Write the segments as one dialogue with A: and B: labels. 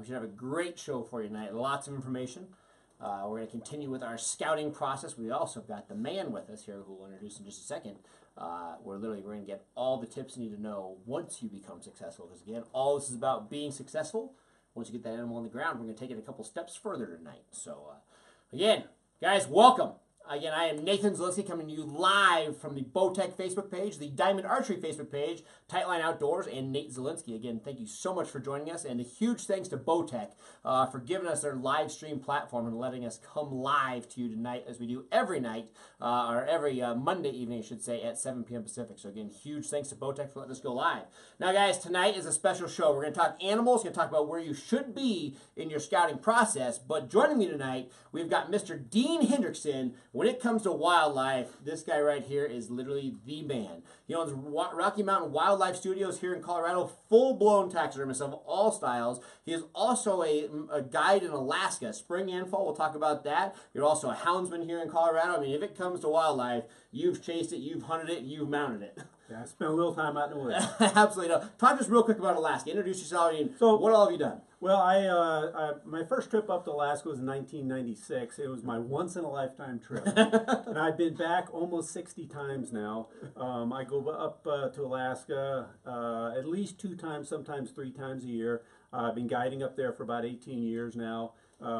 A: We should have a great show for you tonight. Lots of information. We're going to continue with our scouting process. We also got the man with us here who we'll introduce in just a second. We're going to get all the tips you need to know once you become successful. Because again, all this is about being successful. Once you get that animal on the ground, we're going to take it a couple steps further tonight. So again, guys, welcome. Again, I am Nathan Zielinski coming to you live from the Bowtech Facebook page, the Diamond Archery Facebook page, Tightline Outdoors, and Nate Zielinski. Again, thank you so much for joining us, and a huge thanks to Bowtech for giving us their live stream platform and letting us come live to you tonight as we do every night, or every Monday evening, I should say, at 7 p.m. Pacific. So again, huge thanks to Bowtech for letting us go live. Now, guys, tonight is a special show. We're going to talk animals, we're going to talk about where you should be in your scouting process, but joining me tonight, we've got Mr. Dean Hendrickson. When it comes to wildlife, this guy right here is literally the man. He owns Rocky Mountain Wildlife Studios here in Colorado, full-blown taxidermist of all styles. He is also a guide in Alaska, spring and fall. We'll talk about that. You're also a houndsman here in Colorado. I mean, if it comes to wildlife, you've chased it, you've hunted it, you've mounted it.
B: Yeah, I spent a little time out in the woods.
A: Absolutely. No. Talk to us real quick about Alaska. Introduce yourself. I mean, so, what all have you done?
B: Well, my first trip up to Alaska was in 1996. It was my once-in-a-lifetime trip. And I've been back almost 60 times now. I go up to Alaska at least 2 times, sometimes 3 times a year. I've been guiding up there for about 18 years now.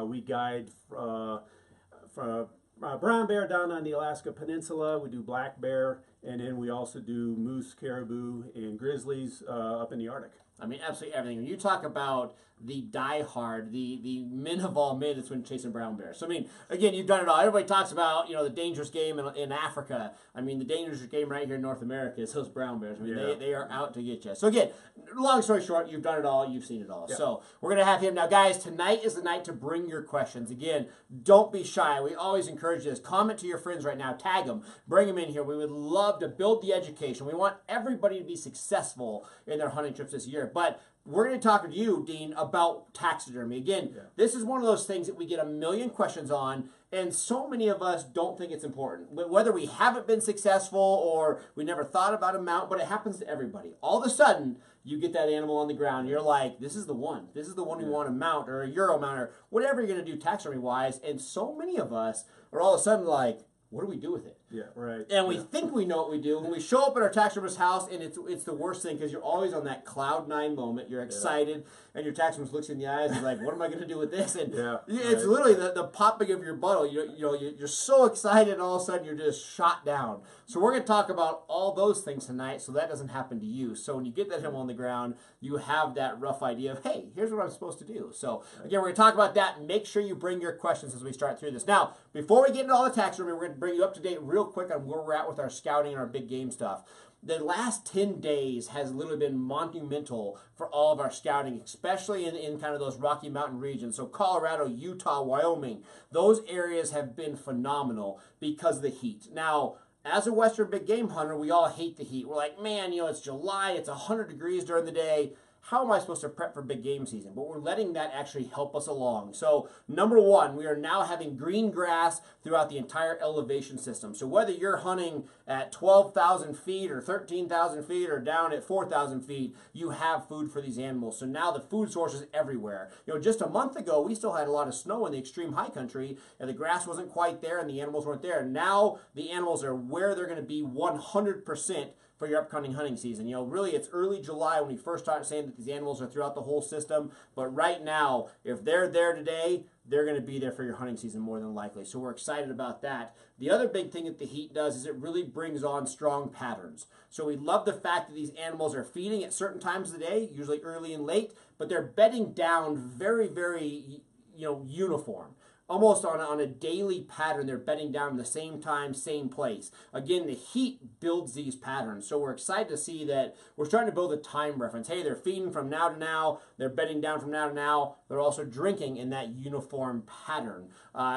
B: We guide from brown bear down on the Alaska Peninsula. We do black bear, and then we also do moose, caribou, and grizzlies up in the Arctic.
A: I mean, absolutely everything. When you talk about the diehard, the men of all men, it's when chasing brown bears. So, I mean, again, you've done it all. Everybody talks about, the dangerous game in Africa. I mean, the dangerous game right here in North America is those brown bears. I mean, they are out to get you. So, again, long story short, you've done it all. You've seen it all. Yeah. So, we're going to have him. Now, guys, tonight is the night to bring your questions. Again, don't be shy. We always encourage this. Comment to your friends right now. Tag them. Bring them in here. We would love to build the education. We want everybody to be successful in their hunting trips this year. But we're going to talk to you, Dean, about taxidermy. Again, This is one of those things that we get a million questions on, and so many of us don't think it's important. Whether we haven't been successful or we never thought about a mount, but it happens to everybody. All of a sudden, you get that animal on the ground, you're like, this is the one. This is the one we want to mount, or a Euro mount, or whatever you're going to do taxidermy-wise, and so many of us are all of a sudden like, what do we do with it?
B: Yeah, right.
A: And we think we know what we do. When we show up at our taxidermist house, and it's the worst thing because you're always on that cloud 9 moment. You're excited, and your taxidermist looks in the eyes and is like, what am I going to do with this? And it's literally the popping of your bottle. You're so excited, and all of a sudden you're just shot down. So we're going to talk about all those things tonight so that doesn't happen to you. So when you get that animal on the ground, you have that rough idea of, hey, here's what I'm supposed to do. So again, we're going to talk about that. Make sure you bring your questions as we start through this. Now, before we get into all the taxidermy, we're going to bring you up to date real quick on where we're at with our scouting and our big game stuff. The last 10 days has literally been monumental for all of our scouting, especially in kind of those Rocky Mountain regions. So Colorado, Utah, Wyoming, those areas have been phenomenal because of the heat. Now, as a Western big game hunter, we all hate the heat. We're like, man, it's July, it's 100 degrees during the day. How am I supposed to prep for big game season? But we're letting that actually help us along. So, number one, we are now having green grass throughout the entire elevation system. So whether you're hunting at 12,000 feet or 13,000 feet or down at 4,000 feet, you have food for these animals. So now the food source is everywhere. Just a month ago, we still had a lot of snow in the extreme high country, and the grass wasn't quite there and the animals weren't there. Now the animals are where they're going to be 100% for your upcoming hunting season. Really it's early July when we first start saying that these animals are throughout the whole system, but right now, if they're there today, they're going to be there for your hunting season more than likely. So we're excited about that. The other big thing that the heat does is it really brings on strong patterns. So we love the fact that these animals are feeding at certain times of the day, usually early and late, but they're bedding down very, very, uniform. Almost on a daily pattern, they're bedding down in the same time, same place. Again, the heat builds these patterns. So we're excited to see that we're starting to build a time reference. Hey, they're feeding from now to now. They're bedding down from now to now. They're also drinking in that uniform pattern.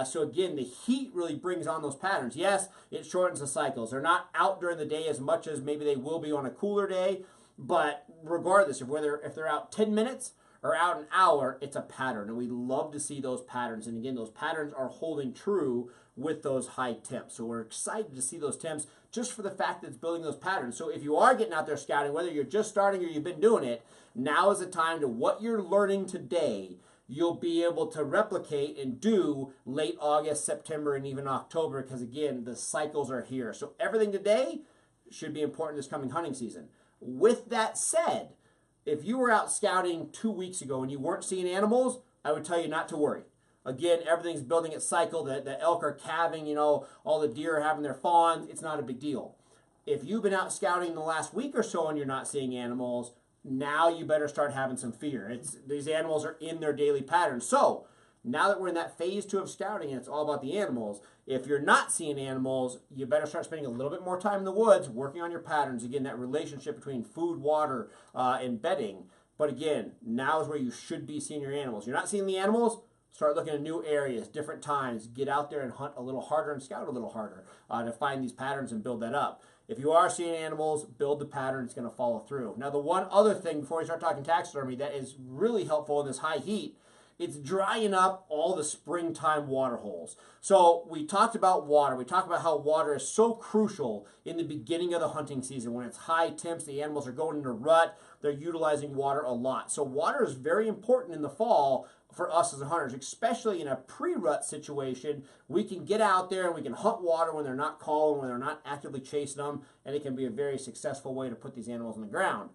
A: So again, the heat really brings on those patterns. Yes, it shortens the cycles. They're not out during the day as much as maybe they will be on a cooler day. But regardless of if they're out 10 minutes, or out an hour, it's a pattern, and we love to see those patterns. And again, those patterns are holding true with those high temps. So we're excited to see those temps just for the fact that it's building those patterns. So if you are getting out there scouting, whether you're just starting or you've been doing it, now is the time to what you're learning today you'll be able to replicate and do late August, September, and even October, because again, the cycles are here. So everything today should be important this coming hunting season. With that said, if you were out scouting 2 weeks ago and you weren't seeing animals, I would tell you not to worry. Again, everything's building its cycle. The elk are calving, you know, all the deer are having their fawns. It's not a big deal. If you've been out scouting the last week or so and you're not seeing animals, now you better start having some fear. These animals are in their daily pattern. So now that we're in that phase 2 of scouting and it's all about the animals, if you're not seeing animals, you better start spending a little bit more time in the woods working on your patterns. Again, that relationship between food, water, and bedding. But again, now is where you should be seeing your animals. You're not seeing the animals, start looking at new areas, different times. Get out there and hunt a little harder and scout a little harder to find these patterns and build that up. If you are seeing animals, build the pattern. It's going to follow through. Now, the one other thing before we start talking taxidermy that is really helpful in this high heat, it's drying up all the springtime water holes. So we talked about water. We talked about how water is so crucial in the beginning of the hunting season. When it's high temps, the animals are going into rut. They're utilizing water a lot. So water is very important in the fall for us as hunters, especially in a pre-rut situation. We can get out there and we can hunt water when they're not calling, when they're not actively chasing them, and it can be a very successful way to put these animals on the ground.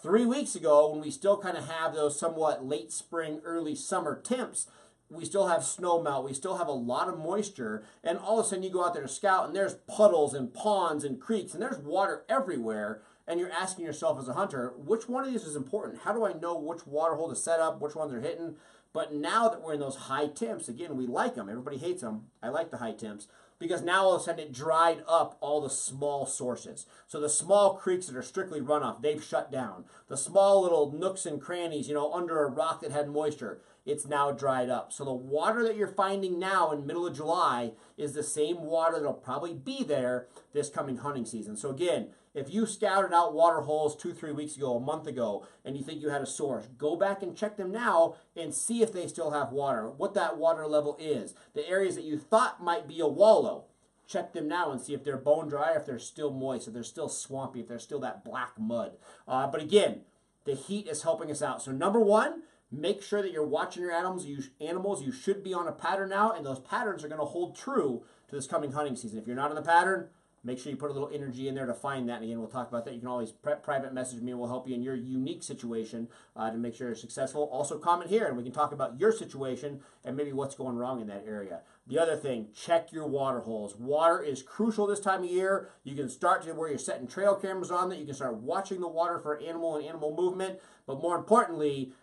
A: 3 weeks ago, when we still kind of have those somewhat late spring, early summer temps, we still have snow melt, we still have a lot of moisture, and all of a sudden you go out there to scout and there's puddles and ponds and creeks and there's water everywhere, and you're asking yourself as a hunter, which one of these is important? How do I know which water hole to set up, which ones are hitting? But now that we're in those high temps, again, we like them. Everybody hates them. I like the high temps because now all of a sudden it dried up all the small sources. So the small creeks that are strictly runoff, they've shut down. The small little nooks and crannies, you know, under a rock that had moisture, it's now dried up. So the water that you're finding now in middle of July is the same water that'll probably be there this coming hunting season. So again, if you scouted out water holes 2-3 weeks ago, a month ago, and you think you had a source, go back and check them now and see if they still have water, what that water level is. The areas that you thought might be a wallow, check them now and see if they're bone dry, if they're still moist, if they're still swampy, if they're still that black mud. But again, the heat is helping us out. So number one, make sure that you're watching your animals. You should be on a pattern now, and those patterns are going to hold true to this coming hunting season. If you're not on the pattern, make sure you put a little energy in there to find that. And again, we'll talk about that. You can always private message me and we'll help you in your unique situation to make sure you're successful. Also comment here and we can talk about your situation and maybe what's going wrong in that area. The other thing, check your water holes. Water is crucial this time of year. You can start to where you're setting trail cameras on that. You can start watching the water for animal and animal movement. But more importantly,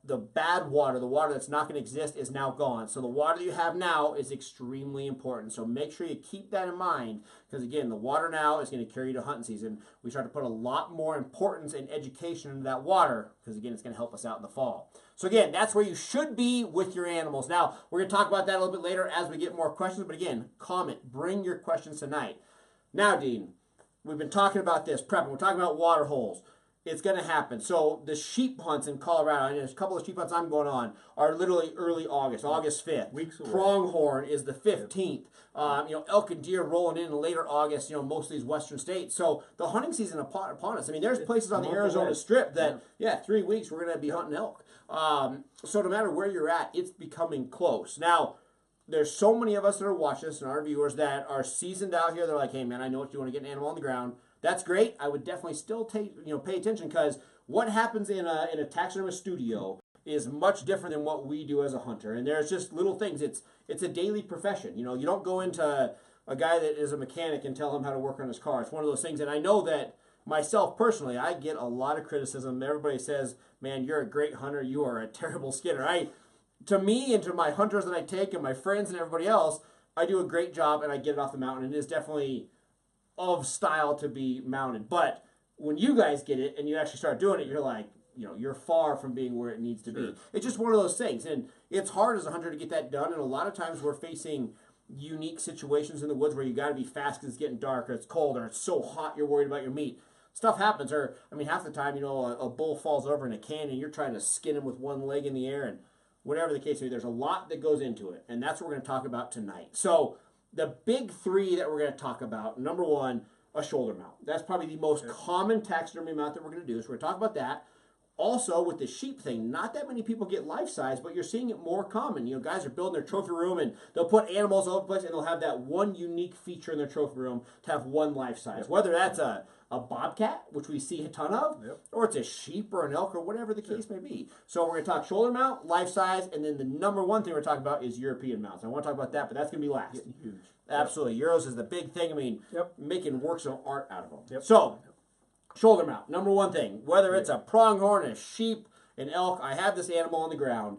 A: the bad water, the water that's not going to exist, is now gone. So the water that you have now is extremely important. So make sure you keep that in mind because, again, the water now is going to carry you to hunting season. We start to put a lot more importance and education into that water because, again, it's going to help us out in the fall. So, again, that's where you should be with your animals. Now, we're going to talk about that a little bit later as we get more questions. But, again, comment. Bring your questions tonight. Now, Dean, we've been talking about this, prepping. We're talking about water holes. It's going to happen. So the sheep hunts in Colorado, and there's a couple of sheep hunts I'm going on, are literally early August, August 5th.
B: Weeks away.
A: Pronghorn is the 15th. Elk and deer rolling in later August, most of these western states. So the hunting season upon us. I mean, there's places on the Arizona Strip that, 3 weeks we're going to be hunting elk. So no matter where you're at, it's becoming close. Now, there's so many of us that are watching this and our viewers that are seasoned out here. They're like, hey, man, I know what you want to get an animal on the ground. That's great. I would definitely still pay attention because what happens in a taxidermist studio is much different than what we do as a hunter. And there's just little things. It's a daily profession. You don't go into a guy that is a mechanic and tell him how to work on his car. It's one of those things. And I know that myself personally, I get a lot of criticism. Everybody says, man, you're a great hunter. You are a terrible skinner. To me and to my hunters that I take and my friends and everybody else, I do a great job and I get it off the mountain. And it is definitely of style to be mounted. But when you guys get it and you actually start doing it, you're like, you're far from being where it needs to be. It's just one of those things. And it's hard as a hunter to get that done. And a lot of times we're facing unique situations in the woods where you got to be fast because it's getting dark or it's cold or it's so hot you're worried about your meat. Stuff happens. Or, half the time, a bull falls over in a canyon. You're trying to skin him with one leg in the air. And whatever the case may be, there's a lot that goes into it. And that's what we're going to talk about tonight. So the big three that we're going to talk about, number one, a shoulder mount. That's probably the most common taxidermy mount that we're going to do. So we're going to talk about that. Also, with the sheep thing, not that many people get life size, but you're seeing it more common. You know, guys are building their trophy room and they'll put animals all over the place and they'll have that one unique feature in their trophy room to have one life size. Whether that's a bobcat, which we see a ton of, or it's a sheep or an elk or whatever the case may be. So we're going to talk shoulder mount, life size, and then the number one thing we're talking about is European mounts. I want to talk about that, but that's going to be last.
B: Getting huge.
A: Absolutely. Euros is the big thing. I mean, making works of art out of them. So, shoulder mount, number one thing. Whether it's a pronghorn, a sheep, an elk, I have this animal on the ground.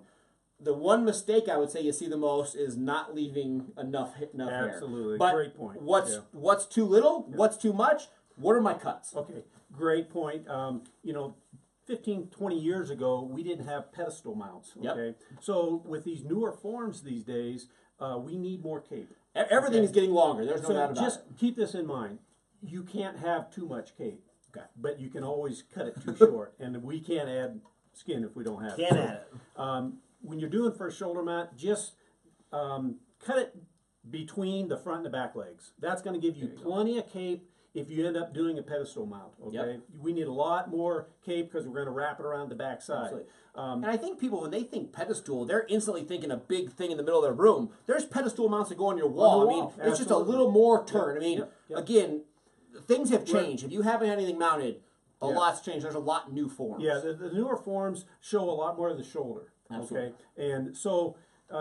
A: The one mistake I would say you see the most is not leaving enough hair.
B: Absolutely.
A: But
B: great point.
A: What's too little? What's too much? What are my cuts?
B: Okay, great point. You know, 15, 20 years ago, we didn't have pedestal mounts. Okay, so with these newer forms these days, we need more cape.
A: Everything is getting longer. There's no doubt about it.
B: Just keep this in mind. You can't have too much cape.
A: Okay.
B: But you can always cut it too short, and we can't add skin if we don't have it.
A: Can't add it.
B: When you're doing for a shoulder mount, just cut it between the front and the back legs. That's going to give you plenty of cape if you end up doing a pedestal mount. Okay, we need a lot more cape because we're going to wrap it around the back side.
A: And I think people, when they think pedestal, they're instantly thinking a big thing in the middle of their room. There's pedestal mounts that go on your wall. I mean, it's just a little more turn. I mean, again, things have changed. If you haven't had anything mounted, a lot's changed. There's a lot new forms.
B: Yeah, the newer forms show a lot more of the shoulder.
A: Absolutely.
B: Okay, and so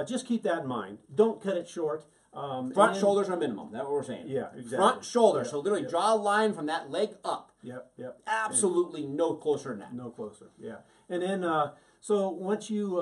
B: just keep that in mind. Don't cut it short.
A: Front shoulders are minimum. That's what we're saying.
B: Yeah, exactly.
A: Front shoulder. So literally draw a line from that leg up.
B: Yep.
A: Absolutely no closer than that.
B: No closer. Yeah. And then so once you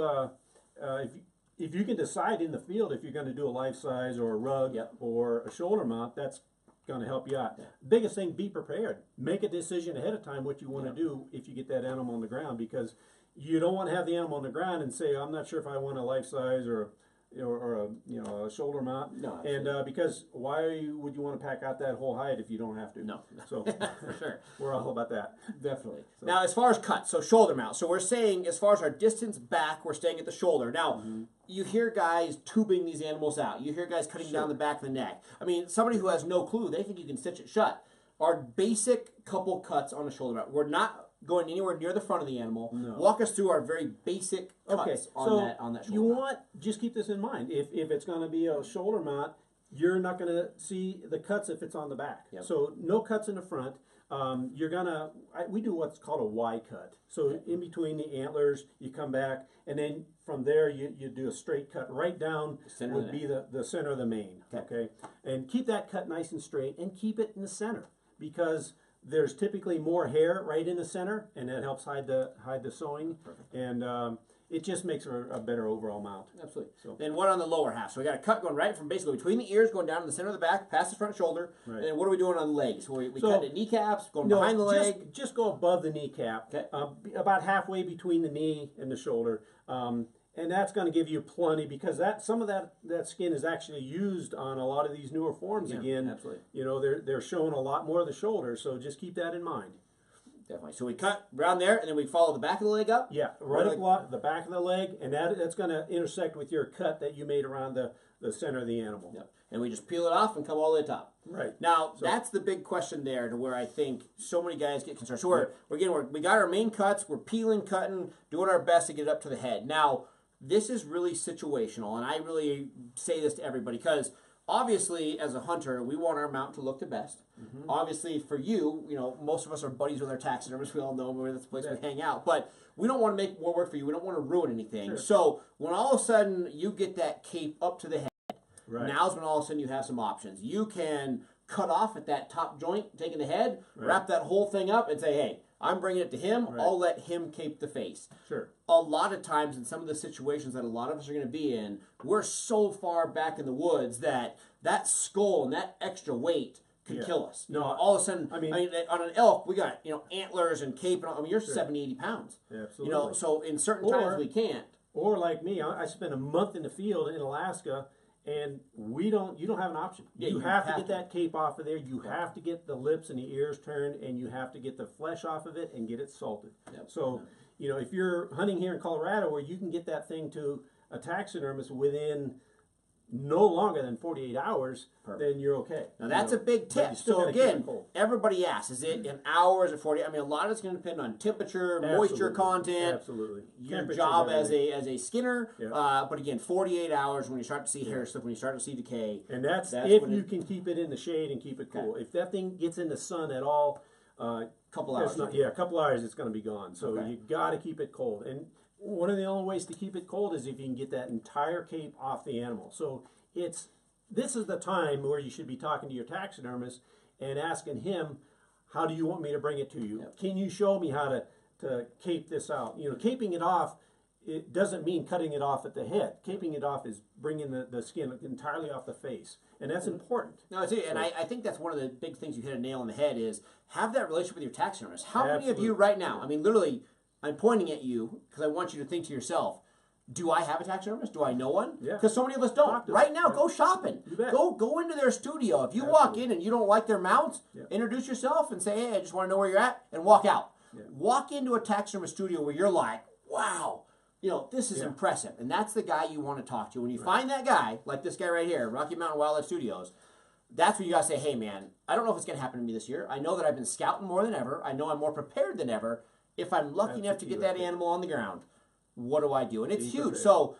B: if you can decide in the field if you're going to do a life size or a rug or a shoulder mount, that's going to help you out. Biggest thing, be prepared. Make a decision ahead of time what you want to do if you get that animal on the ground, because you don't want to have the animal on the ground and say, I'm not sure if I want a life size or a shoulder mount.
A: No,
B: and because why would you want to pack out that whole hide if you don't have to?
A: No.
B: So
A: for sure.
B: We're all about that.
A: Definitely. So. Now, as far as cuts, so shoulder mount. So we're saying as far as our distance back, we're staying at the shoulder. Now, you hear guys tubing these animals out. You hear guys cutting down the back of the neck. I mean, somebody who has no clue, they think you can stitch it shut. Our basic couple cuts on a shoulder mount. We're not going anywhere near the front of the animal.
B: No.
A: Walk us through our very basic cuts on that shoulder mount.
B: Just keep this in mind. If it's going to be a shoulder mount, you're not going to see the cuts if it's on the back. So no cuts in the front. We do what's called a Y cut. So in between the antlers, you come back, and then from there you do a straight cut right down would be the center of the mane. Okay, and keep that cut nice and straight, and keep it in the center, because there's typically more hair right in the center, and that helps hide the sewing. And it just makes a better overall mount.
A: Absolutely. So. Then what on the lower half? So we got a cut going right from basically between the ears, going down to the center of the back, past the front shoulder. And then what are we doing on the legs? So we cut the kneecaps, going behind the leg.
B: Just go above the kneecap, about halfway between the knee and the shoulder. And that's going to give you plenty, because some of that skin is actually used on a lot of these newer forms again.
A: Absolutely.
B: You know, they're showing a lot more of the shoulder, so just keep that in mind.
A: Definitely. So we cut around there, and then we follow the back of the leg up?
B: Yeah, right up the back of the leg, and that's going to intersect with your cut that you made around the center of the animal.
A: Yep. And we just peel it off and come all the way to the top.
B: Right.
A: Now, that's the big question there, to where I think so many guys get concerned. So we got our main cuts, we're peeling, cutting, doing our best to get it up to the head. Now, this is really situational, and I really say this to everybody, because obviously, as a hunter, we want our mount to look the best. Obviously, for you, most of us are buddies with our taxidermists. We all know where that's the place we hang out. But we don't want to make more work for you. We don't want to ruin anything. So when all of a sudden you get that cape up to the head, now's when all of a sudden you have some options. You can cut off at that top joint, taking the head, wrap that whole thing up, and say, hey, I'm bringing it to him. I'll let him cape the face. A lot of times in some of the situations that a lot of us are going to be in, we're so far back in the woods that skull and that extra weight could kill us. All of a sudden, I mean, on an elk, we got, antlers and cape. And you're 70, 80 pounds.
B: Absolutely.
A: So in certain times we can't.
B: Or like me, I spent a month in the field in Alaska, and you don't have an option. You have to get that cape off of there. You have to get the lips and the ears turned, and you have to get the flesh off of it and get it salted. So, if you're hunting here in Colorado, where you can get that thing to a taxidermist within no longer than 48 hours, then you're okay.
A: Now that's a big tip. So again, everybody asks, is it an hour, is it 40? I mean, a lot of it's going to depend on temperature, moisture content, your job as a skinner. But again, 48 hours when you start to see hair slip, when you start to see decay.
B: And that's if you can keep it in the shade and keep it cool. If that thing gets in the sun at all,
A: couple hours.
B: A couple hours, it's going to be gone. So you got to keep it cold. And one of the only ways to keep it cold is if you can get that entire cape off the animal. So this is the time where you should be talking to your taxidermist and asking him, how do you want me to bring it to you? Can you show me how to cape this out? You know, caping it off, it doesn't mean cutting it off at the head. Caping it off is bringing the skin entirely off the face. And that's important.
A: No, and I think that's one of the big things you hit a nail on the head is have that relationship with your taxidermist. How many of you right now, I mean, literally, I'm pointing at you because I want you to think to yourself, do I have a taxidermist? Do I know one? Because so many of us don't. Right now, go shopping. Go into their studio. If you walk in and you don't like their mounts, introduce yourself and say, hey, I just want to know where you're at, and walk out. Walk into a taxidermist studio where you're like, wow, you know, this is impressive. And that's the guy you want to talk to. When you find that guy, like this guy right here, Rocky Mountain Wildlife Studios, that's where you got to say, hey, man, I don't know if it's going to happen to me this year. I know that I've been scouting more than ever. I know I'm more prepared than ever. If I'm lucky enough to get that animal on the ground, what do I do? And it's huge. So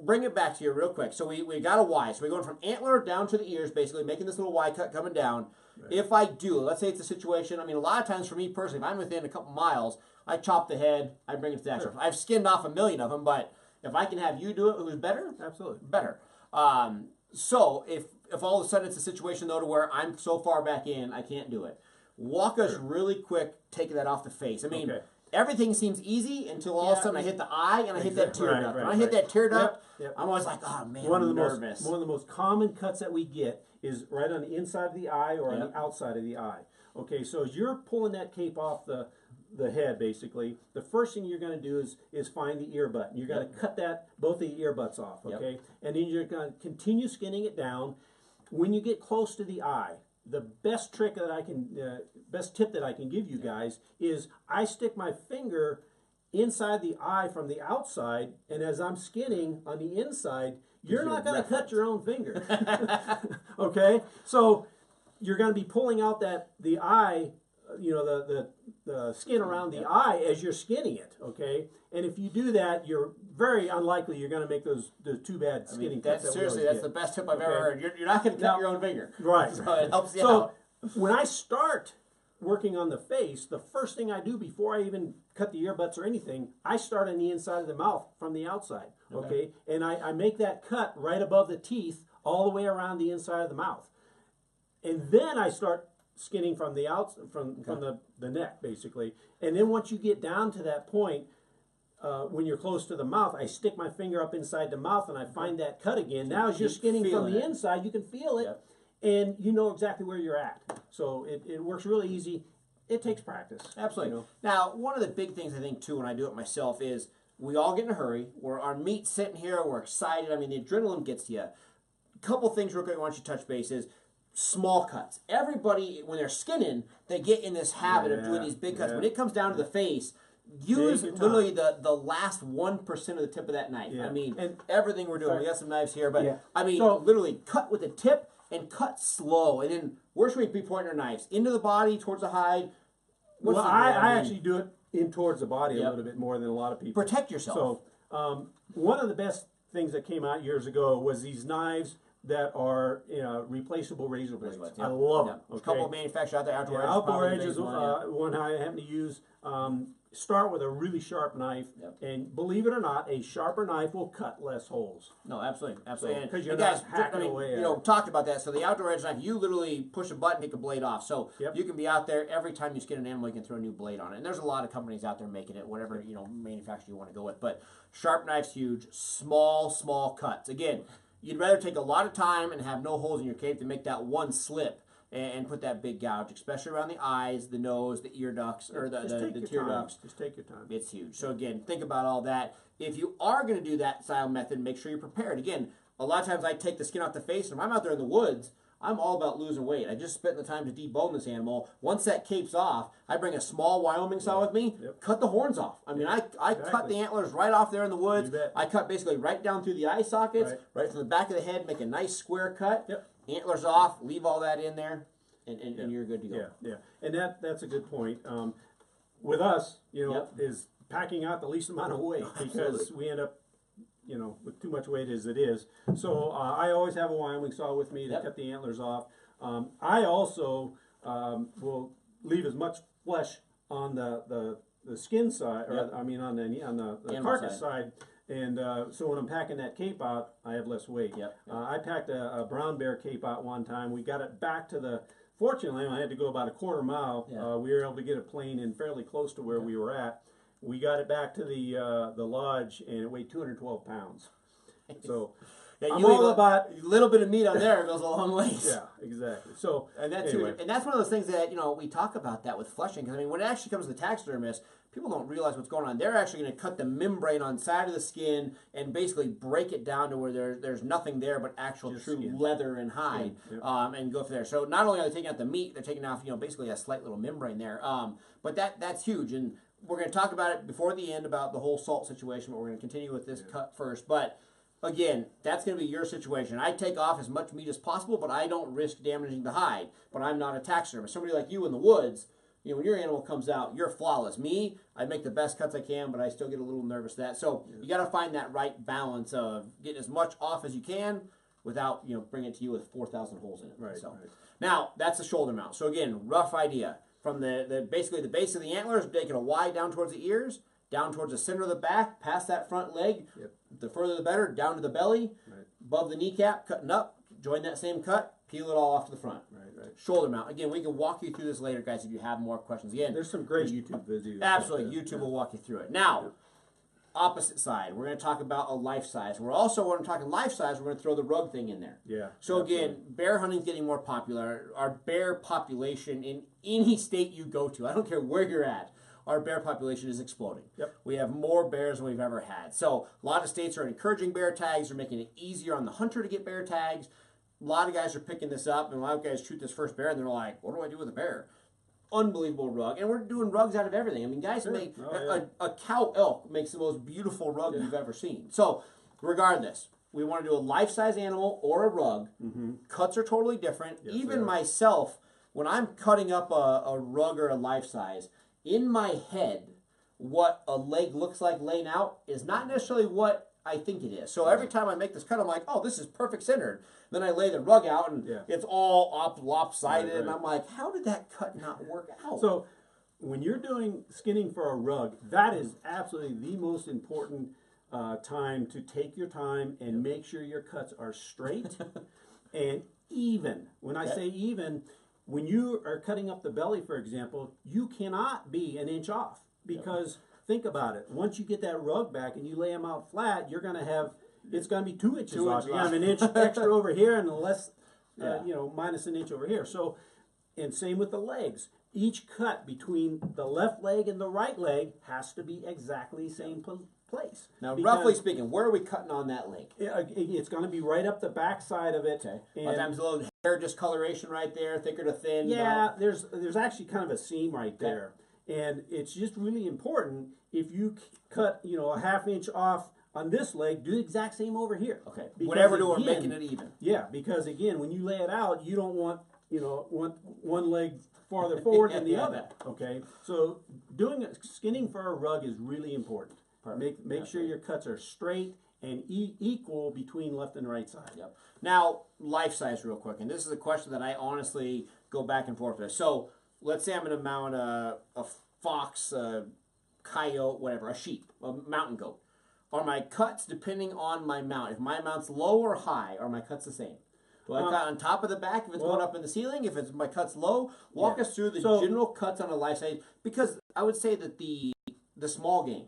A: bring it back to you real quick. So we got a Y. So we're going from antler down to the ears, basically, making this little Y cut coming down. If I do, let's say it's a situation, I mean, a lot of times for me personally, if I'm within a couple miles, I chop the head, I bring it to the taxidermist. I've skinned off 1 million of them, but if I can have you do it, who's better?
B: Absolutely.
A: Better. So if all of a sudden it's a situation, though, to where I'm so far back in, I can't do it. Walk us really quick, taking that off the face. I mean, everything seems easy until all of a sudden I hit the eye and I hit that tear duct. When I hit that tear duct, I'm always like, oh man, I'm nervous.
B: One of the most common cuts that we get is right on the inside of the eye or on the outside of the eye. Okay, so as you're pulling that cape off the head, basically, the first thing you're going to do is find the ear butt. You're going to cut both the ear butts off, okay? And then you're going to continue skinning it down. When you get close to the eye, the best trick that I can, best tip that I can give you guys is I stick my finger inside the eye from the outside, and as I'm skinning on the inside, you're not going to cut your own finger. Okay? So you're going to be pulling out the eye, you know, the skin around the eye as you're skinning it, okay? And if you do that, you're very unlikely you're going to make those two bad skinning cuts.
A: Seriously, that's the best tip I've ever heard. You're not going to cut your own finger.
B: Right.
A: So it helps you out.
B: When I start working on the face, the first thing I do before I even cut the earbuds or anything, I start on the inside of the mouth from the outside, okay? And I make that cut right above the teeth all the way around the inside of the mouth. And then I start skinning from the from the neck, basically. And then once you get down to that point, when you're close to the mouth, I stick my finger up inside the mouth and I find that cut again. Now as you're skinning from the inside, you can feel it, and you know exactly where you're at. So it works really easy. It takes practice.
A: Absolutely.
B: You know?
A: Now, one of the big things I think, too, when I do it myself is we all get in a hurry. Our meat's sitting here. We're excited. I mean, the adrenaline gets to you. A couple things real quick I want you to touch base is small cuts. Everybody, when they're skinning, they get in this habit of doing these big cuts. When it comes down to the face, use literally the last 1% of the tip of that knife. I mean, and everything we're doing, we got some knives here, but I mean, literally cut with the tip and cut slow. And then where should we be pointing our knives? Into the body, towards the hide?
B: Well, I actually do it in towards the body a little bit more than a lot of people.
A: Protect yourself.
B: So one of the best things that came out years ago was these knives that are replaceable razor blades. I love them.
A: Okay? A couple of manufacturers out there.
B: Outdoor Edge is one I happen to use. Start with a really sharp knife, and believe it or not, a sharper knife will cut less holes.
A: No, absolutely, absolutely.
B: Because you're not hacking away at it.
A: Talked about that. So the Outdoor Edge knife, you literally push a button, take a blade off. So you can be out there every time you skin an animal, you can throw a new blade on it. And there's a lot of companies out there making it, whatever manufacturer you want to go with. But sharp knife's huge. Small cuts. Again, you'd rather take a lot of time and have no holes in your cape than make that one slip and put that big gouge, especially around the eyes, the nose, the ear ducts, or the tear ducts.
B: Just take your time.
A: It's huge. So again, think about all that. If you are going to do that style method, make sure you're prepared. Again, a lot of times I take the skin off the face, and if I'm out there in the woods, I'm all about losing weight. I just spent the time to debone this animal. Once that cape's off, I bring a small Wyoming saw with me, cut the horns off. I mean, I cut the antlers right off there in the woods. I cut basically right down through the eye sockets, right from the back of the head, make a nice square cut. Antlers off, leave all that in there, and you're good to go.
B: And that's a good point. With us, is packing out the least amount of weight because we end up, with too much weight as it is. So I always have a Wyoming saw with me to cut the antlers off. I also will leave as much flesh on the skin side, or I mean on the carcass side. And so when I'm packing that cape out, I have less weight. I packed a brown bear cape out one time. We got it back to the. Fortunately, I had to go about a quarter mile. We were able to get a plane in fairly close to where we were at. We got it back to the lodge, and it weighed 212 pounds. So I'm all about
A: a little bit of meat on there goes a long ways.
B: Exactly. So
A: and that's one of those things that we talk about that with fleshing, because I mean when it actually comes to the taxidermist, people don't realize what's going on. They're actually going to cut the membrane on the side of the skin and basically break it down to where there's nothing there but actual true skin. Leather and hide, and go from there. So not only are they taking out the meat, they're taking off basically a slight little membrane there. But that's huge, and we're going to talk about it before the end about the whole salt situation, but we're going to continue with this cut first. But again, that's going to be your situation. I take off as much meat as possible, but I don't risk damaging the hide. But I'm not a taxidermist. Somebody like you in the woods, when your animal comes out, you're flawless. Me, I make the best cuts I can, but I still get a little nervous at that. So you got to find that right balance of getting as much off as you can without bringing it to you with 4,000 holes in it. Now that's the shoulder mount. So again, rough idea. From basically the base of the antlers, taking a Y down towards the ears, down towards the center of the back, past that front leg. The further the better, down to the belly, above the kneecap, cutting up, join that same cut, peel it all off to the front. Shoulder mount. Again, we can walk you through this later, guys, if you have more questions. Again,
B: there's some great YouTube videos.
A: Absolutely, YouTube will walk you through it. Now, opposite side, we're going to talk about a life size. We're also, when we're talking life size, we're going to throw the rug thing in there. So again, bear hunting is getting more popular. Our bear population in any state you go to, I don't care where you're at, our bear population is exploding. We have more bears than we've ever had. So a lot of states are encouraging bear tags. They're making it easier on the hunter to get bear tags. A lot of guys are picking this up, and a lot of guys shoot this first bear, and they're like, what do I do with a bear? Unbelievable rug. And we're doing rugs out of everything. I mean, guys make a cow elk makes the most beautiful rug you've ever seen. So regardless, we want to do a life-size animal or a rug. Cuts are totally different. Even myself, when I'm cutting up a rug or a life-size, in my head, what a leg looks like laying out is not necessarily what I think it is. So every time I make this cut, I'm like, oh, this is perfect centered. Then I lay the rug out, and it's all lopsided, and I'm like, how did that cut not work out?
B: So when you're doing skinning for a rug, that is absolutely the most important time to take your time and make sure your cuts are straight and even. When I say even, when you are cutting up the belly, for example, you cannot be an inch off because think about it. Once you get that rug back and you lay them out flat, you're going to have, it's going to be 2 inches off. You're going to have an inch extra over here and less, minus an inch over here. So, and same with the legs. Each cut between the left leg and the right leg has to be exactly the same place.
A: Now, roughly speaking, where are we cutting on that leg?
B: It's going to be right up the back side of it.
A: Sometimes a little hair discoloration right there, thicker to thin.
B: There's actually kind of a seam right there. And it's just really important if you cut, a half inch off on this leg, do the exact same over here.
A: Whatever we're making it even.
B: Because again, when you lay it out, you don't want, one leg farther forward than the other. So doing skinning for a rug is really important. Make sure your cuts are straight and equal between left and right side.
A: Now, life size real quick, and this is a question that I honestly go back and forth with. So let's say I'm going to mount a fox, a coyote, whatever, a sheep, a mountain goat. Are my cuts depending on my mount? If my mount's low or high, are my cuts the same? Do I cut on top of the back if it's going up in the ceiling? If it's my cuts low, walk us through the general cuts on a life size. Because I would say that the small game,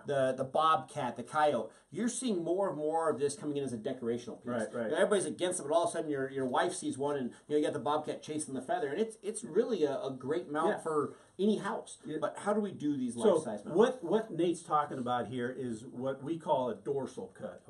A: the bobcat, the coyote, you're seeing more and more of this coming in as a decorational piece. Everybody's against it, but all of a sudden your wife sees one, and you got the bobcat chasing the feather, and it's really a great mount for any house. But how do we do these life size mounts?
B: What Nate's talking about here is what we call a dorsal cut.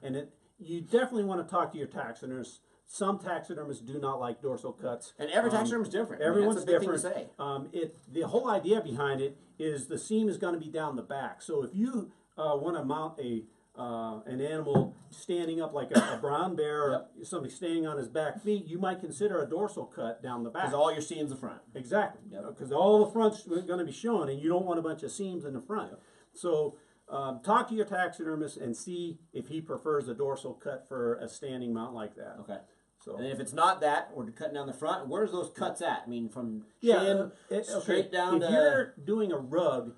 B: And you definitely want to talk to your taxidermist Some taxidermists do not like dorsal cuts.
A: And every taxidermist is different.
B: Everyone's
A: different. Thing to say.
B: The whole idea behind it is the seam is going to be down the back. So if you want to mount an animal standing up like a brown bear, or somebody standing on his back feet, you might consider a dorsal cut down the back.
A: Because all you're seeing is the front.
B: Exactly. Because all the front's going to be shown, and you don't want a bunch of seams in the front. So talk to your taxidermist and see if he prefers a dorsal cut for a standing mount like that.
A: Okay.
B: So,
A: and if it's not that, we're cutting down the front. Where's those cuts at? I mean, from chin straight down to...
B: If you're doing a rug,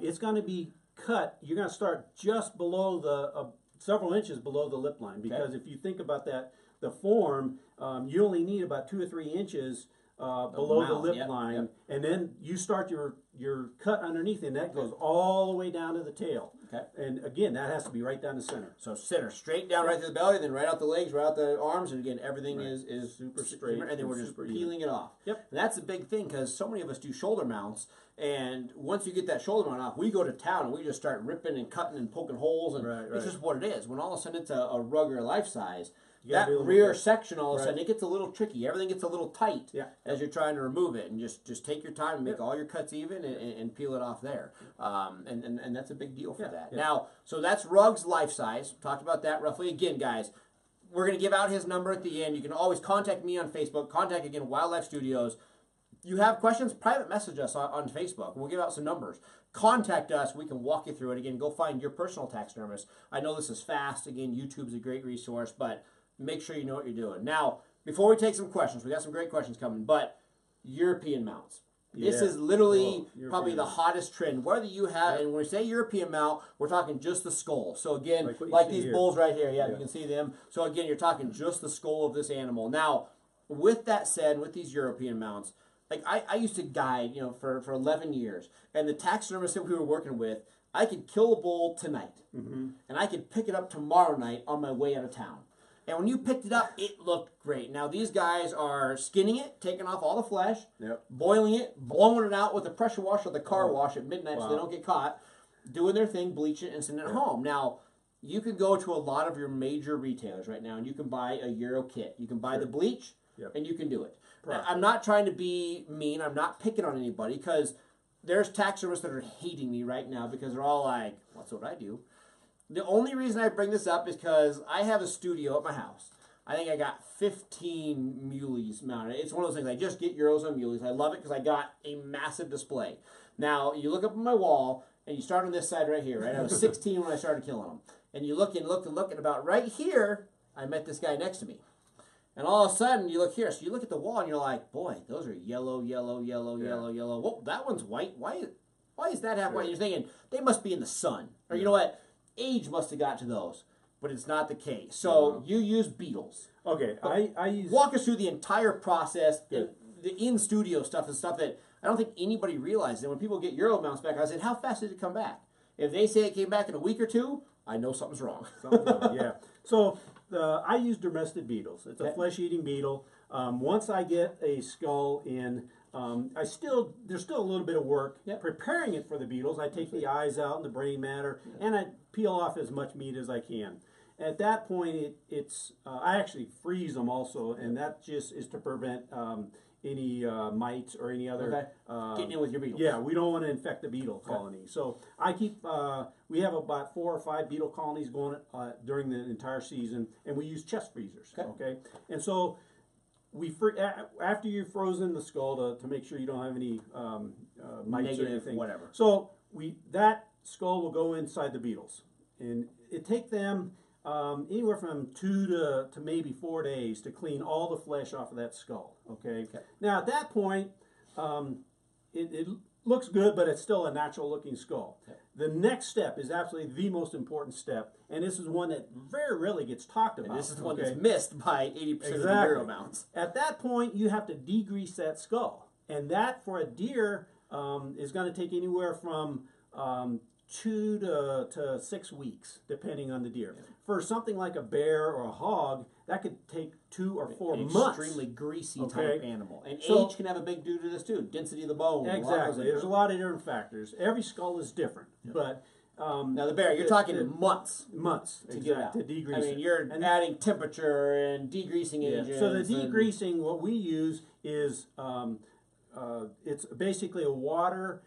B: it's going to be cut. You're going to start just below the... several inches below the lip line. Because if you think about that, the form, you only need about 2 or 3 inches below the lip line. And then you start your cut underneath, and that goes all the way down to the tail.
A: Okay.
B: And again, that has to be right down the center.
A: So center, straight down right to the belly, then right out the legs, right out the arms, and again, everything is
B: super straight.
A: And then we're just peeling it off.
B: Yep.
A: And that's a big thing, because so many of us do shoulder mounts, and once you get that shoulder mount off, we go to town and we just start ripping and cutting and poking holes, and it's just what it is. When all of a sudden it's a rug or a life size, that rear section, all of a sudden, it gets a little tricky. Everything gets a little tight as you're trying to remove it. And just take your time and make all your cuts even and peel it off there. And that's a big deal for that. Now, so that's rugs life size. Talked about that roughly. Again, guys, we're going to give out his number at the end. You can always contact me on Facebook. Contact, again, Wildlife Studios. You have questions, private message us on Facebook. We'll give out some numbers. Contact us. We can walk you through it. Again, go find your personal taxidermist. I know this is fast. Again, YouTube's a great resource, but make sure you know what you're doing. Now, before we take some questions, we got some great questions coming, but European mounts. This is literally probably the hottest trend. Whether you have, and when we say European mount, we're talking just the skull. So again, like these bulls right here, you can see them. So again, you're talking just the skull of this animal. Now, with that said, with these European mounts, like I used to guide, for 11 years, and the taxidermist that we were working with, I could kill a bull tonight, and I could pick it up tomorrow night on my way out of town. And when you picked it up, it looked great. Now, these guys are skinning it, taking off all the flesh, boiling it, blowing it out with a pressure wash or the car wash at midnight so they don't get caught, doing their thing, bleach it, and send it home. Now, you can go to a lot of your major retailers right now, and you can buy a Euro kit. You can buy the bleach, and you can do it. Now, I'm not trying to be mean. I'm not picking on anybody, because there's taxidermists that are hating me right now because they're all like, well, that's what I do. The only reason I bring this up is because I have a studio at my house. I think I got 15 muleys mounted. It's one of those things. I just get Euros on muleys. I love it because I got a massive display. Now, you look up on my wall, and you start on this side right here, right? I was 16 when I started killing them. And you look and look and look, and about right here, I met this guy next to me. And all of a sudden, you look here. So you look at the wall, and you're like, boy, those are yellow, yellow, yellow, yellow, yellow. Whoa, that one's white. Why is that half white? And you're thinking, they must be in the sun. Or you know what? Age must have got to those, but it's not the case. So you use beetles.
B: Okay, I use...
A: Walk us through the entire process. The in-studio stuff is stuff that I don't think anybody realizes. And when people get Euro mounts back, I said, how fast did it come back? If they say it came back in a week or two, I know something's wrong.
B: So I use domestic beetles. It's a flesh-eating beetle. Once I get a skull in, there's still a little bit of work preparing it for the beetles. I take the eyes out and the brain matter, and I peel off as much meat as I can. At that point, I actually freeze them also, and that just is to prevent any mites or any other
A: getting in with your beetles.
B: Yeah, we don't want to infect the beetle colony. So I keep. We have about 4 or 5 beetle colonies going during the entire season, and we use chest freezers. Okay, and so. After you've frozen the skull to make sure you don't have any mites or anything,
A: whatever.
B: So that skull will go inside the beetles, and it take them anywhere from 2 to maybe 4 days to clean all the flesh off of that skull. Okay. Now at that point, it looks good, but it's still a natural looking skull. The next step is absolutely the most important step, and this is one that very rarely gets talked about.
A: And this is the one that's missed by 80% of the Euro mounts.
B: At that point, you have to degrease that skull, and that for a deer is going to take anywhere from 2 to 6 weeks, depending on the deer. For something like a bear or a hog, that could take 2 or 4 months.
A: Extremely greasy type animal. And age can have a big do to this too. Density of the bone.
B: Exactly. There's a lot of different factors. Every skull is different. But
A: now the bearing, you're talking months.
B: Months
A: to get out.
B: To degrease.
A: I mean, you're adding temperature and degreasing agents.
B: So the degreasing, what we use is it's basically a water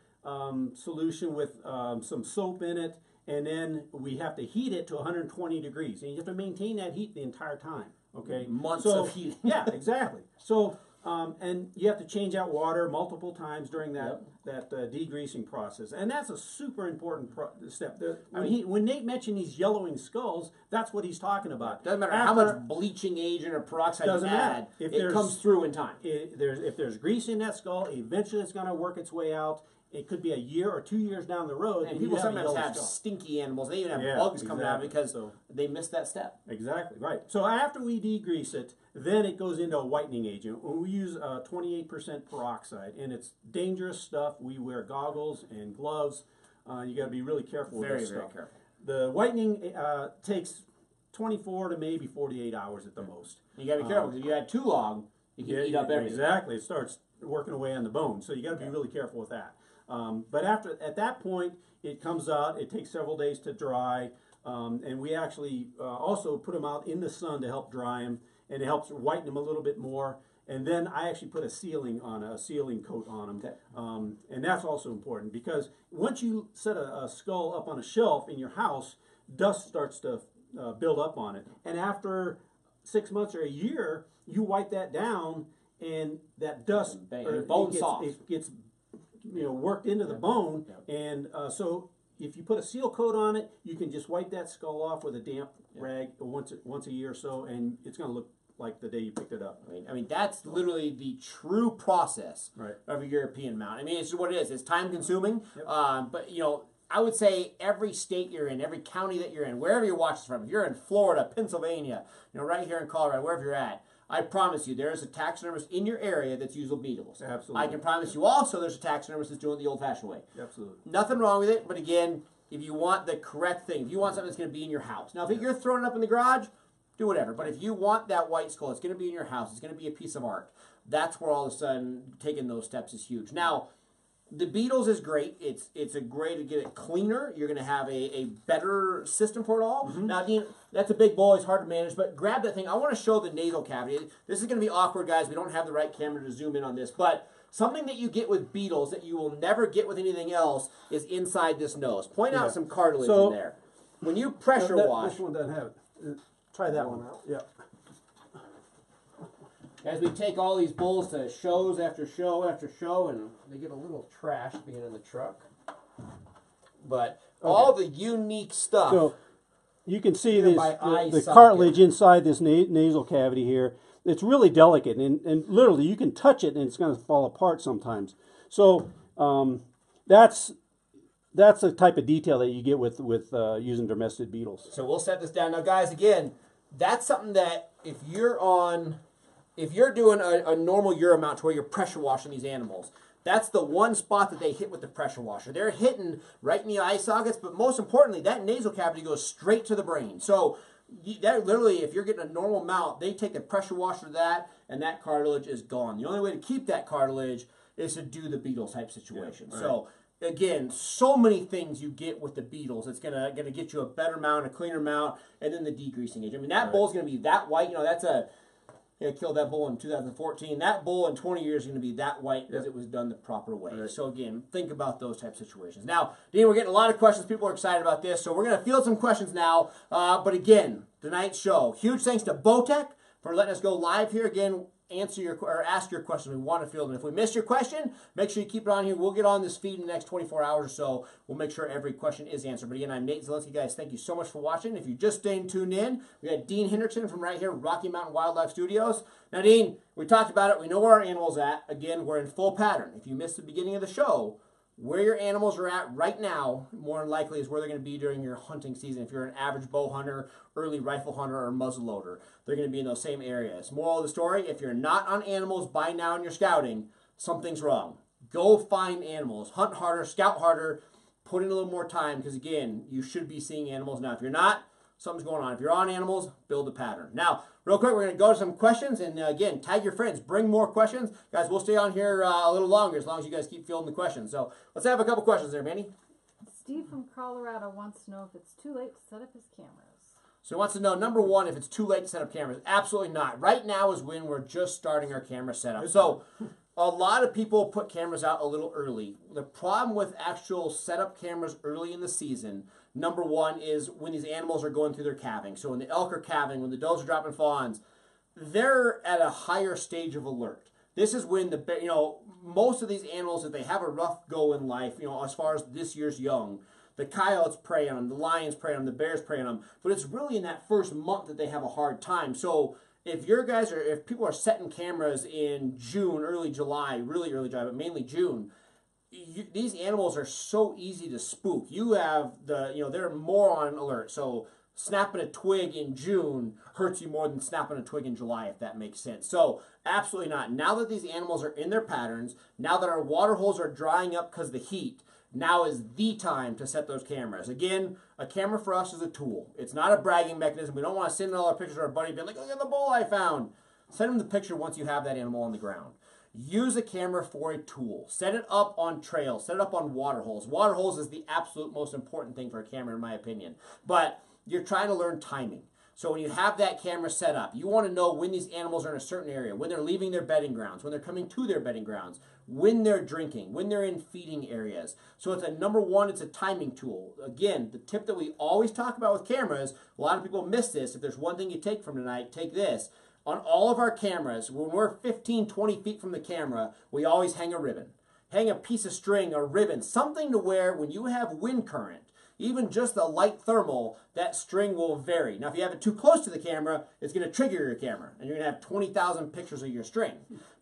B: solution with some soap in it, and then we have to heat it to 120 degrees, and you have to maintain that heat the entire time. Okay,
A: months of heat.
B: Yeah, exactly. So and you have to change out water multiple times during that degreasing process, and that's a super important step. When Nate mentioned these yellowing skulls, that's what he's talking about.
A: Doesn't matter how much bleaching agent or peroxide you add, it comes through in time.
B: If there's grease in that skull, eventually it's going to work its way out. It could be a year or 2 years down the road.
A: And people sometimes have stinky animals. They even have bugs coming out because they missed that step.
B: Exactly, right. So after we degrease it, then it goes into a whitening agent. We use 28% peroxide, and it's dangerous stuff. We wear goggles and gloves. You got to be really careful with this stuff. Very careful. The whitening takes 24 to maybe 48 hours at the most.
A: You got to be careful because if you add too long, you can eat up everything.
B: Exactly. It starts working away on the bone. So you got to be really careful with that. But at that point, it comes out. It takes several days to dry, and we actually also put them out in the sun to help dry them, and it helps whiten them a little bit more. And then I actually put a sealing coat on them, and that's also important because once you set a skull up on a shelf in your house, dust starts to build up on it, and after 6 months or a year, you wipe that down, and that dust it gets worked into the bone, and so if you put a seal coat on it, you can just wipe that skull off with a damp rag once a year or so, and it's going to look like the day you picked it up.
A: I mean that's literally the true process of a European mount. I mean, it's what it is. It's time consuming, but I would say every state you're in, every county that you're in, wherever you're watching from, if you're in Florida, Pennsylvania, right here in Colorado, wherever you're at, I promise you, there's a taxidermist in your area that's using beetles.
B: Absolutely.
A: I can promise you also there's a taxidermist that's doing it the old-fashioned way.
B: Absolutely.
A: Nothing wrong with it, but again, if you want the correct thing, if you want something that's going to be in your house. Now, if you're throwing it up in the garage, do whatever. But if you want that white skull, it's going to be in your house. It's going to be a piece of art. That's where all of a sudden taking those steps is huge. Now, the beetles is great. It's a great to get it cleaner. You're going to have a better system for it all. Now, Dean, that's a big bowl. It's hard to manage, but grab that thing. I want to show the nasal cavity. This is going to be awkward, guys. We don't have the right camera to zoom in on this, but something that you get with beetles that you will never get with anything else is inside this nose. Point out some cartilage in there. When you pressure wash.
B: This one doesn't have it. Try that one out. Yeah.
A: As we take all these bulls to shows after show after show, and they get a little trash being in the truck. But all the unique stuff.
B: So you can see this, the cartilage inside this nasal cavity here. It's really delicate, and literally you can touch it and it's going to fall apart sometimes. So that's the type of detail that you get with using domestic beetles.
A: So we'll set this down. Now, guys, again, that's something that if you're doing a normal Euro mount to where you're pressure washing these animals, that's the one spot that they hit with the pressure washer. They're hitting right in the eye sockets, but most importantly, that nasal cavity goes straight to the brain. So that literally, if you're getting a normal mount, they take the pressure washer to that, and that cartilage is gone. The only way to keep that cartilage is to do the beetle type situation. Yeah, right. So again, so many things you get with the beetles. It's gonna get you a better mount, a cleaner mount, and then the degreasing agent. I mean, that bull's gonna be that white. That's I killed that bull in 2014. That bull in 20 years is going to be that white because it was done the proper way. Right. So again, think about those type of situations. Now, Dean, we're getting a lot of questions. People are excited about this. So we're going to field some questions now. But again, tonight's show, huge thanks to Bowtech for letting us go live here. Again, ask your question. We want to field them. If we missed your question, make sure you keep it on here. We'll get on this feed in the next 24 hours or so. We'll make sure every question is answered. But again, I'm Nate Zielinski. Guys, thank you so much for watching. If you just stayed tuned in, we got Dean Hendrickson from right here, Rocky Mountain Wildlife Studios. Now, Dean, we talked about it. We know where our animal's at. Again, we're in full pattern. If you missed the beginning of the show, where your animals are at right now, more than likely, is where they're going to be during your hunting season. If you're an average bow hunter, early rifle hunter, or muzzleloader, they're going to be in those same areas. Moral of the story, if you're not on animals by now in your scouting, something's wrong. Go find animals. Hunt harder, scout harder, put in a little more time, because again, you should be seeing animals now. If you're not, something's going on. If you're on animals, build a pattern. Now, real quick, we're going to go to some questions, and again, tag your friends. Bring more questions. Guys, we'll stay on here a little longer as long as you guys keep fielding the questions. So let's have a couple questions there, Manny.
C: Steve from Colorado wants to know if it's too late to set up his cameras.
A: So he wants to know, number one, if it's too late to set up cameras. Absolutely not. Right now is when we're just starting our camera setup. So a lot of people put cameras out a little early. The problem with actual setup cameras early in the season, number one, is when these animals are going through their calving. So when the elk are calving, when the does are dropping fawns, they're at a higher stage of alert. This is when most of these animals, if they have a rough go in life, as far as this year's young, the coyotes prey on them, the lions prey on them, the bears prey on them. But it's really in that first month that they have a hard time. So if people are setting cameras in June, early July, really early July, but mainly June, these animals are so easy to spook. You have they're more on alert. So snapping a twig in June hurts you more than snapping a twig in July, if that makes sense. So absolutely not. Now that these animals are in their patterns, now that our water holes are drying up because of the heat, now is the time to set those cameras. Again, a camera for us is a tool. It's not a bragging mechanism. We don't want to send all our pictures to our buddy being like, look at the bull I found. Send him the picture once you have that animal on the ground. Use a camera for a tool. Set it up on trails. Set it up on water holes. Water holes is the absolute most important thing for a camera, in my opinion. But you're trying to learn timing. So when you have that camera set up, you want to know when these animals are in a certain area, when they're leaving their bedding grounds, when they're coming to their bedding grounds, when they're drinking, when they're in feeding areas. So it's number one, it's a timing tool. Again, the tip that we always talk about with cameras, a lot of people miss this. If there's one thing you take from tonight, take this. On all of our cameras, when we're 15, 20 feet from the camera, we always hang a ribbon. Hang a piece of string, a ribbon, something to where when you have wind current, even just a light thermal, that string will vary. Now, if you have it too close to the camera, it's going to trigger your camera, and you're going to have 20,000 pictures of your string.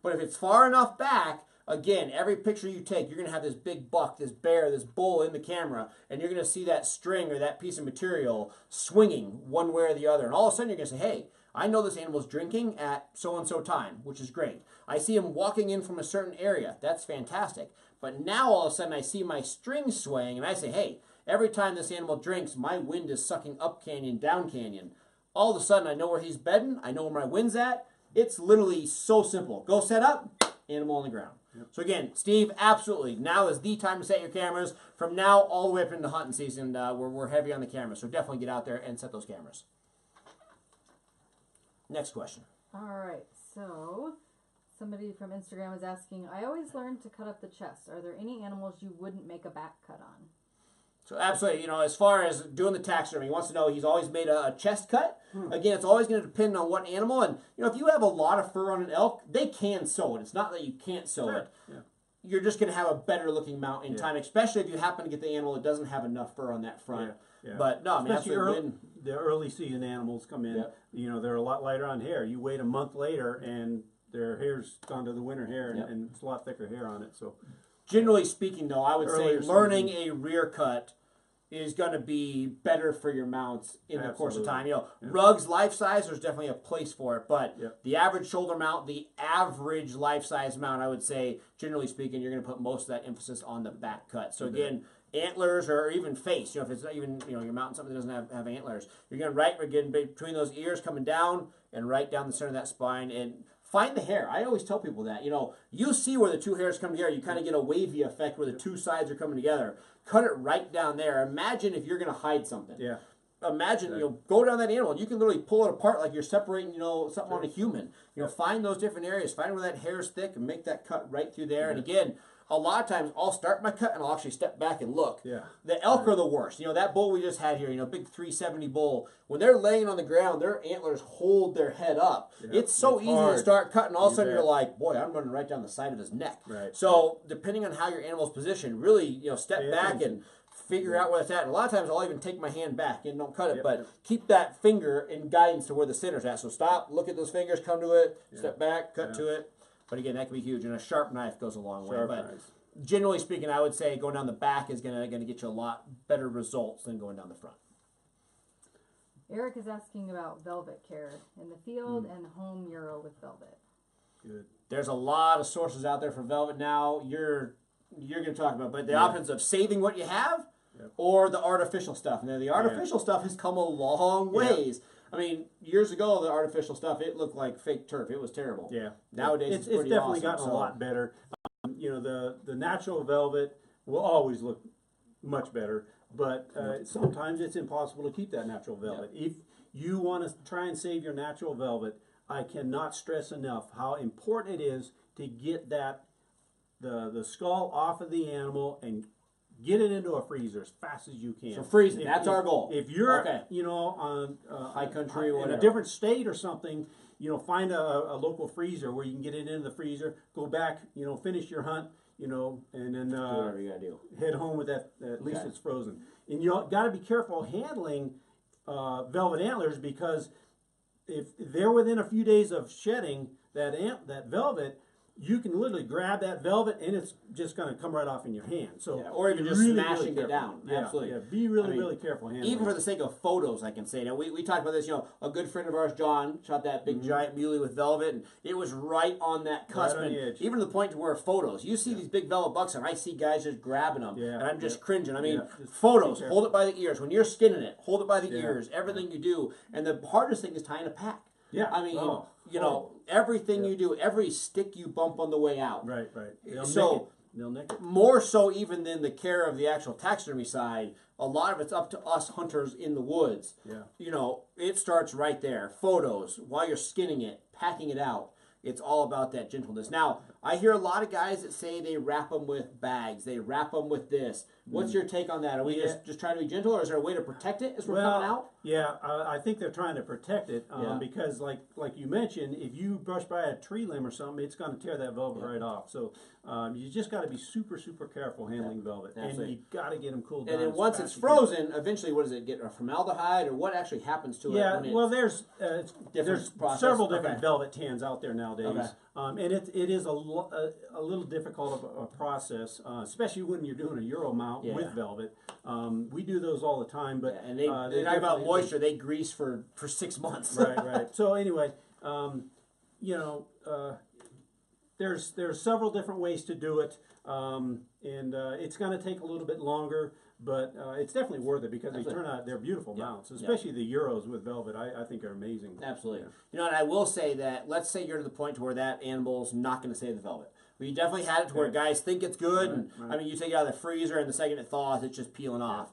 A: But if it's far enough back, again, every picture you take, you're going to have this big buck, this bear, this bull in the camera, and you're going to see that string or that piece of material swinging one way or the other. And all of a sudden, you're going to say, hey, I know this animal's drinking at so-and-so time, which is great. I see him walking in from a certain area. That's fantastic. But now, all of a sudden, I see my string swaying, and I say, hey, every time this animal drinks, my wind is sucking up canyon, down canyon. All of a sudden, I know where he's bedding. I know where my wind's at. It's literally so simple. Go set up, animal on the ground. Yep. So again, Steve, absolutely. Now is the time to set your cameras. From now all the way up into hunting season, we're heavy on the cameras. So definitely get out there and set those cameras. Next question.
C: All right. So somebody from Instagram is asking, I always learn to cut up the chest. Are there any animals you wouldn't make a back cut on?
A: So absolutely, as far as doing the taxidermy, he wants to know he's always made a chest cut. Again, it's always going to depend on what animal. And, if you have a lot of fur on an elk, they can sew it. It's not that you can't sew it. Yeah. You're just going to have a better looking mount in time, especially if you happen to get the animal that doesn't have enough fur on that front. Yeah. But no, I mean, absolutely.
B: The early season animals come in, they're a lot lighter on hair. You wait a month later and their hair's gone to the winter hair and it's a lot thicker hair on it. So
A: generally speaking, though, I would say learning a rear cut is going to be better for your mounts in the course of time. Rugs life size, there's definitely a place for it, but the average shoulder mount, the average life size mount, I would say, generally speaking, you're going to put most of that emphasis on the back cut. So again, antlers or even face, if it's not even, you're mounting something that doesn't have antlers, you're going to again, between those ears coming down and right down the center of that spine, and find the hair. I always tell people that, you see where the two hairs come together, you kind of get a wavy effect where the two sides are coming together. Cut it right down there. Imagine if you're going to hide something. Yeah. Imagine, go down that animal and you can literally pull it apart like you're separating, something on a human. Find those different areas. Find where that hair is thick and make that cut right through there. And again, a lot of times I'll start my cut and I'll actually step back and look. Yeah. The elk are the worst. That bull we just had here, big 370 bull, when they're laying on the ground, their antlers hold their head up. Yeah. It's so easy to start cutting. All of a sudden you're like, boy, I'm running right down the side of his neck. Right. So depending on how your animal's positioned, really, step back and figure out where it's at. And a lot of times I'll even take my hand back and don't cut it, but keep that finger in guidance to where the center's at. So stop, look at those fingers, come to it, step back, cut to it. But again, that can be huge, and a sharp knife goes a long way. But generally speaking, I would say going down the back is going to get you a lot better results than going down the front.
C: Eric is asking about velvet care in the field and home Euro with velvet.
A: Good. There's a lot of sources out there for velvet now. You're going to talk about, but the options of saving what you have or the artificial stuff. Now, the artificial stuff has come a long ways. I mean, years ago, the artificial stuff, it looked like fake turf. It was terrible. Yeah. Nowadays, it's pretty
B: definitely
A: awesome,
B: gotten a lot better. The natural velvet will always look much better. But sometimes it's impossible to keep that natural velvet. If you want to try and save your natural velvet, I cannot stress enough how important it is to get the skull off of the animal and get it into a freezer as fast as you can.
A: So freezing, that's our goal.
B: If you're, you know, on
A: high country or whatever,
B: in a different state or something, you know, find a local freezer where you can get it into the freezer. Go back, you know, finish your hunt, you know, and then
A: do whatever you gotta do.
B: Head home with that. At least it's frozen. And you got to be careful handling velvet antlers, because if they're within a few days of shedding that velvet, you can literally grab that velvet and it's just going to come right off in your hand. So
A: or even just really, smashing it down. Absolutely.
B: Yeah, be really careful handling
A: even for the sake of photos, I can say. Now, we talked about this, you know, a good friend of ours, John, shot that big giant muley with velvet, and it was right on that cusp.
B: Right on the edge.
A: Even to the point to where photos, you see these big velvet bucks, and I see guys just grabbing them, and I'm just cringing. I mean, photos, hold it by the ears. When you're skinning it, hold it by the ears, everything you do. And the hardest thing is tying a pack.
B: Yeah.
A: I mean, you know, everything you do, every stick you bump on the way out.
B: Right. They'll nick it.
A: More so even than the care of the actual taxidermy side, a lot of it's up to us hunters in the woods.
B: Yeah.
A: You know, it starts right there. Photos, while you're skinning it, packing it out. It's all about that gentleness. Now, I hear a lot of guys that say they wrap them with bags. They wrap them with this. What's your take on that? Are we just trying to be gentle, or is there a way to protect it as we're coming out?
B: Yeah, I think they're trying to protect it because, like you mentioned, if you brush by a tree limb or something, it's going to tear that velvet right off. So you just got to be super careful handling velvet, and you got to get them cooled down.
A: And then once it's frozen, eventually, what does it get? A formaldehyde, or what actually happens to it?
B: Yeah, well, there's
A: process.
B: several different velvet tans out there nowadays, and it is a little difficult of a process, especially when you're doing a Euro mount with velvet. We do those all the time, but
A: and they talk about moisture. They grease for 6 months.
B: right. So anyway, you know, there's several different ways to do it, and it's going to take a little bit longer, but it's definitely worth it because they're beautiful mounts, especially the Euros with velvet. I think are amazing.
A: Absolutely. You know, and I will say that, let's say you're to the point to where that animal's not going to save the velvet. We definitely had it to where guys think it's good, and I mean, you take it out of the freezer, and the second it thaws, it's just peeling off.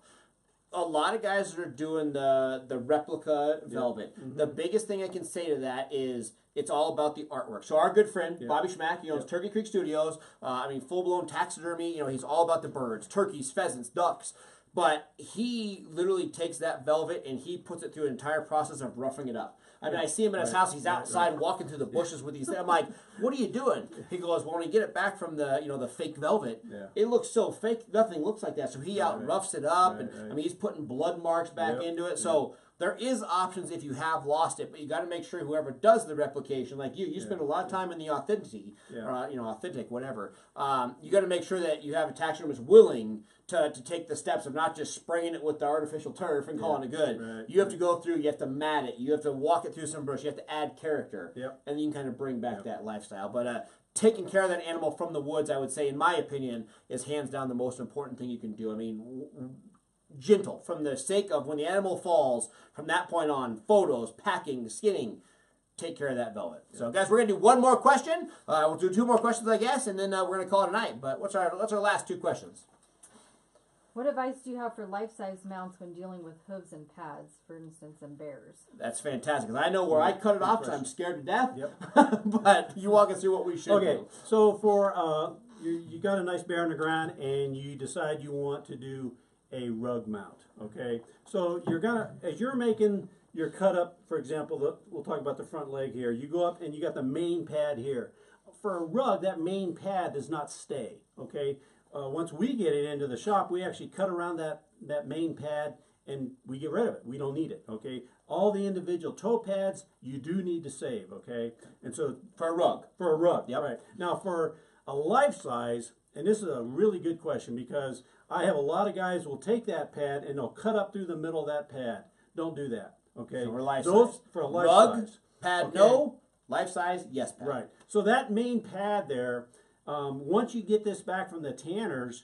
A: A lot of guys are doing the replica velvet. The biggest thing I can say to that is it's all about the artwork. So our good friend, Bobby Schmack, he owns Turkey Creek Studios. I mean, full-blown taxidermy. You know, he's all about the birds, turkeys, pheasants, ducks. But he literally takes that velvet and he puts it through an entire process of roughing it up. I mean, I see him in his house. He's outside walking through the bushes with these. I'm like, "What are you doing?" He goes, "Well, when we get it back from the fake velvet, it looks so fake. Nothing looks like that." So he out roughs it up, and I mean, he's putting blood marks back into it. So there is options if you have lost it, but you got to make sure whoever does the replication, like you spend a lot of time in the authenticity, or authentic, whatever. You got to make sure that you have a taxidermist willing to take the steps of not just spraying it with the artificial turf and calling it good. You have to go through, you have to mat it, you have to walk it through some brush, you have to add character, and then you can kind of bring back that lifestyle. But taking care of that animal from the woods, I would say, in my opinion, is hands down the most important thing you can do. I mean, gentle, from the sake of when the animal falls, from that point on, photos, packing, skinning, take care of that velvet. So, guys, we're going to do one more question. We'll do 2 more questions, I guess, and then we're going to call it a night. But what's our last 2 questions?
C: What advice do you have for life-size mounts when dealing with hooves and pads, for instance, in bears?
A: That's fantastic, because I know where I cut it off, because I'm scared to death. But you walk us through what we should do.
B: So for you got a nice bear on the ground, and you decide you want to do a rug mount. Okay, so you're gonna, as you're making your cut up, for example, we'll talk about the front leg here. You go up and you got the main pad here. For a rug, that main pad does not stay. Okay. Once we get it into the shop, we actually cut around that main pad and we get rid of it. We don't need it, okay? All the individual toe pads, you do need to save, okay? And so
A: for a rug.
B: For a rug, right. Now for a life size, and this is a really good question because I have a lot of guys will take that pad and they'll cut up through the middle of that pad. Don't do that, okay?
A: So for life size.
B: For a life
A: rug,
B: size.
A: Pad, no. Life size, yes, pad.
B: Right. So that main pad there, once you get this back from the tanners,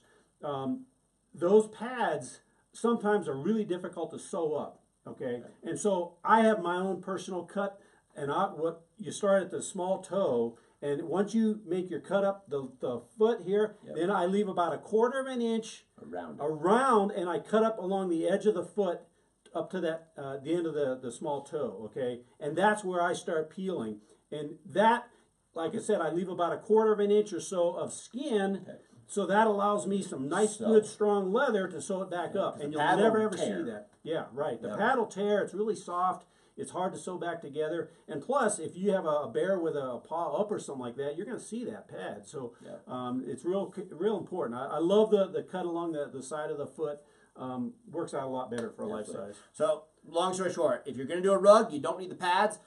B: those pads sometimes are really difficult to sew up, okay? And so I have my own personal cut, and what you start at the small toe, And once you make your cut up the foot here, then I leave about a 1/4 of an inch around, and I cut up along the edge of the foot up to that the end of the small toe, okay? And that's where I start peeling. And that, like I said, I leave about a 1/4 of an inch or so of skin, so that allows me some nice, good, strong leather to sew it back up. And you'll never, ever see that. Yeah, right. The pad will tear. It's really soft. It's hard to sew back together. And plus, if you have a bear with a paw up or something like that, you're going to see that pad. So it's real important. I love the cut along the side of the foot. Works out a lot better for a life size.
A: So, long story short, if you're going to do a rug, you don't need the pads.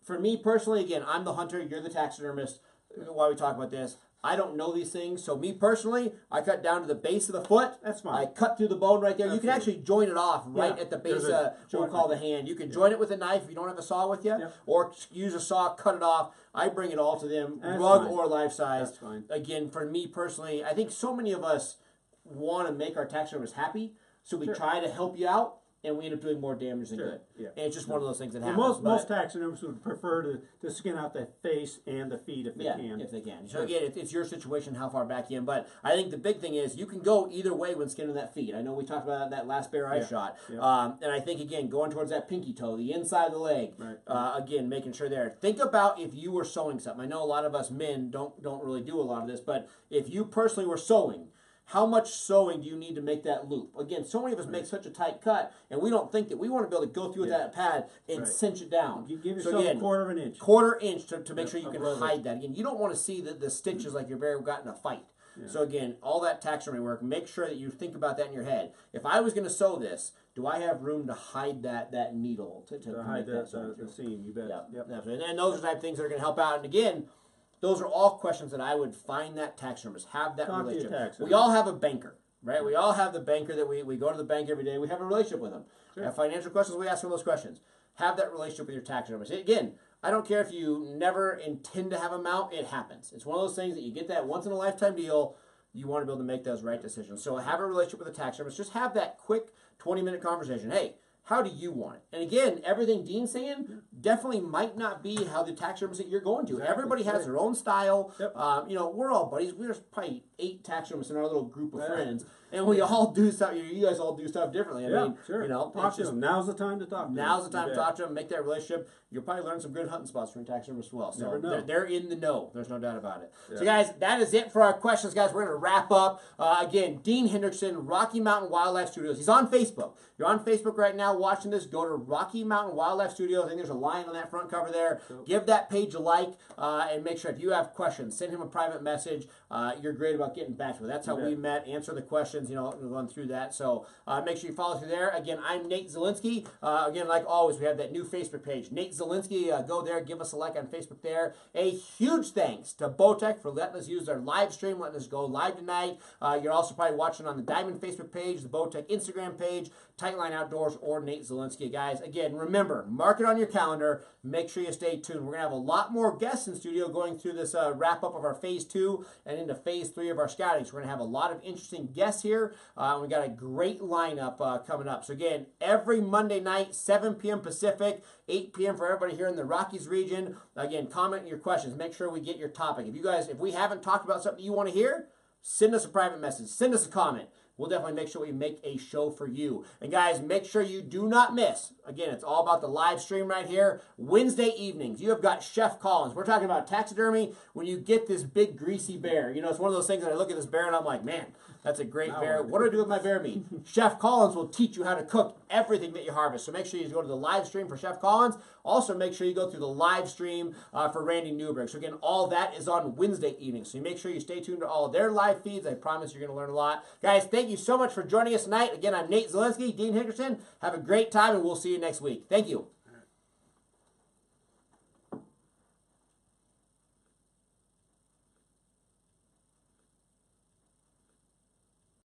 A: For me personally, again, I'm the hunter, you're the taxidermist. Why we talk about this? I don't know these things, so me personally, I cut down to the base of the foot.
B: That's fine.
A: I cut through the bone right there. Absolutely. You can actually join it off right at the base of what we call the hand. You can join it with a knife if you don't have a saw with you, or use a saw, cut it off. I bring it all to them, rug or life size.
B: That's fine.
A: Again, for me personally, I think so many of us want to make our taxidermists happy, so we try to help you out. And we end up doing more damage than good. Yeah. And it's just one of those things that happens.
B: Most taxidermists would prefer to skin out the face and the feet if they can.
A: If they can. So again, it's your situation, how far back you in. But I think the big thing is you can go either way when skinning that feet. I know we talked about that last bear I shot. And I think, again, going towards that pinky toe, the inside of the leg, again, making sure there. Think about if you were sewing something. I know a lot of us men don't really do a lot of this, but if you personally were sewing, how much sewing do you need to make that loop? Again, so many of us make such a tight cut, and we don't think that we want to be able to go through with that pad and cinch it down.
B: You give yourself a 1/4 of an inch.
A: 1/4 inch to make sure you can hide that. Again, you don't want to see the stitches like your bear got in a fight. So again, all that taxidermy work, make sure that you think about that in your head. If I was going to sew this, do I have room to hide that needle to
B: hide
A: that
B: the seam? You bet.
A: And those are the type of things that are going to help out. And again, those are all questions that I would find that taxidermist, have that relationship. We all have a banker, right? We all have the banker that we go to the bank every day. We have a relationship with them. Have financial questions, we ask them those questions. Have that relationship with your taxidermist. Again, I don't care if you never intend to have a mount, it happens. It's one of those things that you get that once in a lifetime deal. You want to be able to make those right decisions. So have a relationship with a taxidermist. Just have that quick 20-minute conversation. Hey, how do you want it? And again, everything Dean's saying definitely might not be how the taxidermist that you're going to. Everybody has their own style. You know, we're all buddies. There's probably 8 taxidermists in our little group of friends, and we all do stuff. You guys all do stuff differently. I mean, you know,
B: talk to them. Now's the time to talk to them.
A: Now's the time to talk to them. Make that relationship. You'll probably learn some good hunting spots from your taxidermist as well. So they're in the know. There's no doubt about it. So guys, that is it for our questions, guys. We're going to wrap up. Again, Dean Hendrickson, Rocky Mountain Wildlife Studios. He's on Facebook. You're on Facebook right now watching this. Go to Rocky Mountain Wildlife Studios. I think there's a lion on that front cover there. Give that page a like, and make sure if you have questions, send him a private message. You're great about getting back to it. That's how we met. Answer the questions. You know, going through that. So make sure you follow through there. Again, I'm Nate Zielinski. Again, like always, we have that new Facebook page, Nate Zielinski. Go there, give us a like on Facebook there. A huge thanks to Bowtech for letting us use their live stream, letting us go live tonight. You're also probably watching on the Diamond Facebook page, the Bowtech Instagram page, Tightline Outdoors, or Nate Zielinski. Guys, again, remember, mark it on your calendar. Make sure you stay tuned. We're going to have a lot more guests in studio going through this wrap-up of our Phase 2 and into Phase 3 of our scouting. So we're going to have a lot of interesting guests here. We got a great lineup coming up. So again, every Monday night, 7 p.m. Pacific, 8 p.m. for everybody here in the Rockies region. Again, comment your questions. Make sure we get your topic. If we haven't talked about something you want to hear, send us a private message. Send us a comment. We'll definitely make sure we make a show for you. And guys, make sure you do not miss. Again, it's all about the live stream right here. Wednesday evenings, you have got Chef Collins. We're talking about taxidermy when you get this big greasy bear. You know, it's one of those things that I look at this bear and I'm like, man, that's a great bear. What do I do with my bear meat? Chef Collins will teach you how to cook everything that you harvest. So make sure you go to the live stream for Chef Collins. Also, make sure you go through the live stream for Randy Newberg. So again, all that is on Wednesday evening. So you make sure you stay tuned to all their live feeds. I promise you're going to learn a lot. Guys, thank you so much for joining us tonight. Again, I'm Nate Zielinski, Dean Hendrickson. Have a great time, and we'll see you next week. Thank you.